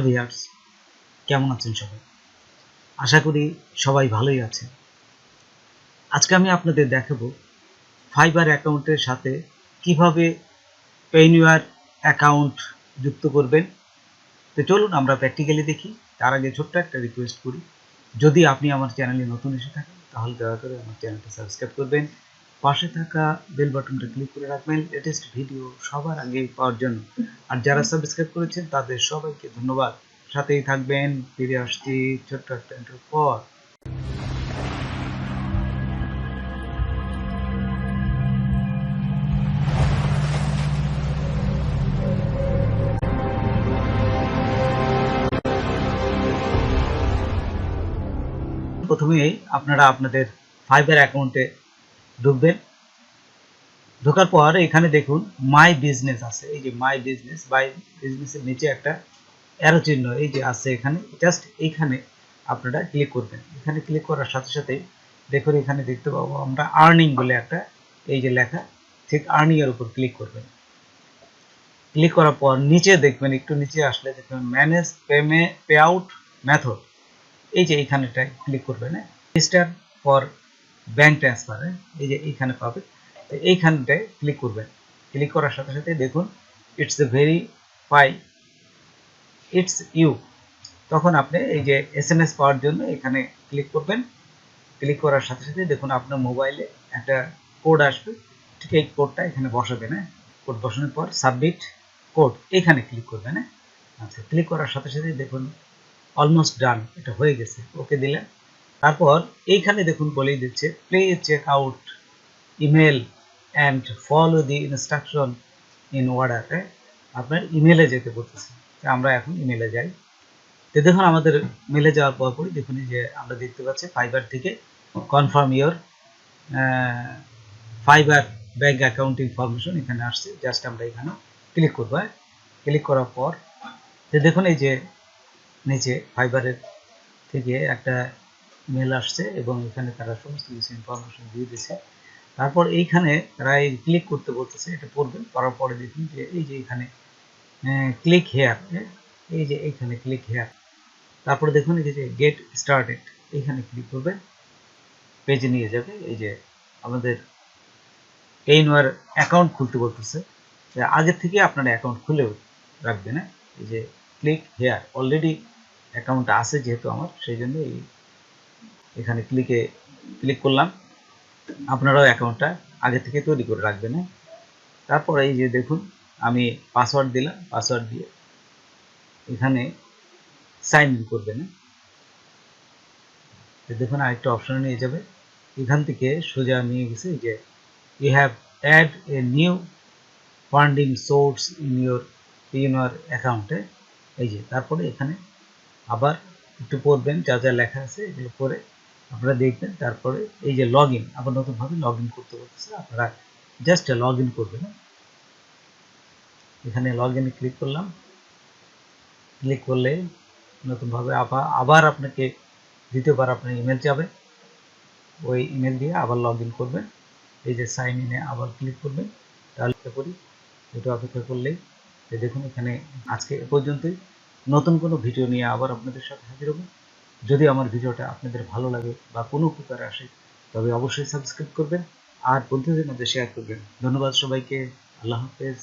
নমস্কার ভিউয়ার্স, কেমন আছেন সবাই? আশা করি সবাই ভালোই আছেন। আজকে আমি আপনাদের দেখাবো ফাইবার অ্যাকাউন্টের সাথে কিভাবে পেইনিওয়ার অ্যাকাউন্ট যুক্ত করবেন। তো চলুন আমরা প্র্যাকটিক্যালি দেখি। তার আগে ছোট্ট একটা রিকোয়েস্ট করি, যদি আপনি আমার চ্যানেলে নতুন এসে থাকেন তাহলে দয়া করে আমার চ্যানেলটা সাবস্ক্রাইব করবেন, পাশে থাকা বেল বাটনটা ক্লিক করে রাখবেন লেটেস্ট ভিডিও সবার আগে পাওয়ার জন্য। আর যারা সাবস্ক্রাইব করেছেন তাদের সবাইকে ধন্যবাদ। সাথেই থাকবেন। ফিরে আসছি ছোট্ট একটা ইন্ট্রোর পর। প্রথমেই আপনারা আপনাদের ফাইবার অ্যাকাউন্টে ঢুকবেন। ঢোকার পর এখানে দেখুন মাই বিজনেস আছে। এই যে মাই বিজনেসের নিচে একটা অ্যারো চিহ্ন এই যে আছে, এখানে জাস্ট এইখানে আপনারা ক্লিক করবেন। এখানে ক্লিক করার সাথে সাথে দেখুন এখানে দেখতে পাবো আমরা আর্নিং বলে একটা এই যে লেখা, ঠিক আর্নিং এর উপর ক্লিক করবেন। ক্লিক করার পর নিচে দেখবেন, একটু নিচে আসলে দেখবেন ম্যানেজ পে আউট মেথড, এই যে এইখানেটা ক্লিক করবেন। রেজিস্টার ফর ব্যাংক ট্রান্সফার, এই যে এইখানে পাবে, তো এইখানটায় ক্লিক করবেন। ক্লিক করার সাথে সাথে দেখুন ইটস ভেরিফাই ইটস ইউ, তখন আপনি এই যে এসএমএস পাওয়ার জন্য এখানে ক্লিক করবেন। ক্লিক করার সাথে সাথে দেখুন আপনার মোবাইলে একটা কোড আসবে, ঠিক এই কোডটা এখানে বসাবেন। কোড বসানোর পর সাবমিট কোড এখানে ক্লিক করবেন। আচ্ছা, ক্লিক করার সাথে সাথে দেখুন অলমোস্ট ডান, এটা হয়ে গেছে, ওকে দিলেন। তারপর এইখানে দেখুন বলেই দিচ্ছে please check out email and follow the instruction in order. আপনার ইমেলে যেতে বলতেছে, আমরা এখন ইমেলে যাই। তো দেখুন আমাদের মেলে যাওয়ার পরপরই দেখুন যে আমরা দেখতে পাচ্ছি ফাইবার থেকে confirm your fibre bank account information এখানে আসছে। জাস্ট আমরা এখানে ক্লিক করবো। ক্লিক করার পর দেখুন এই যে নিচে ফাইবারের থেকে একটা মেল আসছে এবং এখানে তারা সমস্ত কিছু ইনফরমেশন দিয়ে দিয়েছে। তারপর এইখানে তারা এই ক্লিক করতে বলতেছে, এটা পড়বেন। করার পরে দেখুন যে এই যে এখানে ক্লিক হেয়ার, এই যে এইখানে ক্লিক হেয়ার। তারপরে দেখুন এই যে গেট স্টার্টেড, এইখানে ক্লিক করবেন, পেজে নিয়ে যাবে। এই যে আমাদের পেইনিওয়ার অ্যাকাউন্ট খুলতে বলতেছে, আগে থেকে আপনারা অ্যাকাউন্ট খুলেও রাখবেন। এই যে ক্লিক হেয়ার, অলরেডি অ্যাকাউন্ট আছে যেহেতু আমার, সেই জন্য এই এখানে ক্লিক করলাম। আপনারাও অ্যাকাউন্টটা আগে থেকে তৈরি করে রাখবেন। তারপর এই যে দেখুন আমি পাসওয়ার্ড দিলাম, পাসওয়ার্ড দিয়ে এখানে সাইন ইন করবেন। দেখুন আরেকটা অপশন নিয়ে যাবে, এখান থেকে সোজা নিয়ে গেছে যে you have add a new funding source in your Payoneer অ্যাকাউন্টে। এই যে তারপরে এখানে আবার একটু পড়বেন, যা যা লেখা আছে এগুলো পড়ে আপনারা দেখবেন। তারপরে এই যে লগ ইন, আবার নতুনভাবে লগ ইন করতে বলতেছে, আপনারা জাস্ট লগ ইন করবেন। এখানে লগ ইনে ক্লিক করলাম। ক্লিক করলে নতুনভাবে আবার আপনাকে দ্বিতীয়বার আপনার ইমেল যাবে, ওই ইমেল দিয়ে আবার লগ ইন করবেন। এই যে সাইন ইনে আবার ক্লিক করবেন। তাহলে করি একটু অপেক্ষা করলেই দেখুন এখানে আজকে এ পর্যন্তই। নতুন কোনো ভিডিও নিয়ে আবার আপনাদের সাথে হাজির হব। যদি আমার ভিডিওটা আপনাদের ভালো লাগে বা কোনো উপকারে আসে তবে অবশ্যই সাবস্ক্রাইব করবেন আর বন্ধুদের মধ্যে শেয়ার করবেন। ধন্যবাদ সবাইকে। আল্লাহ হাফেজ।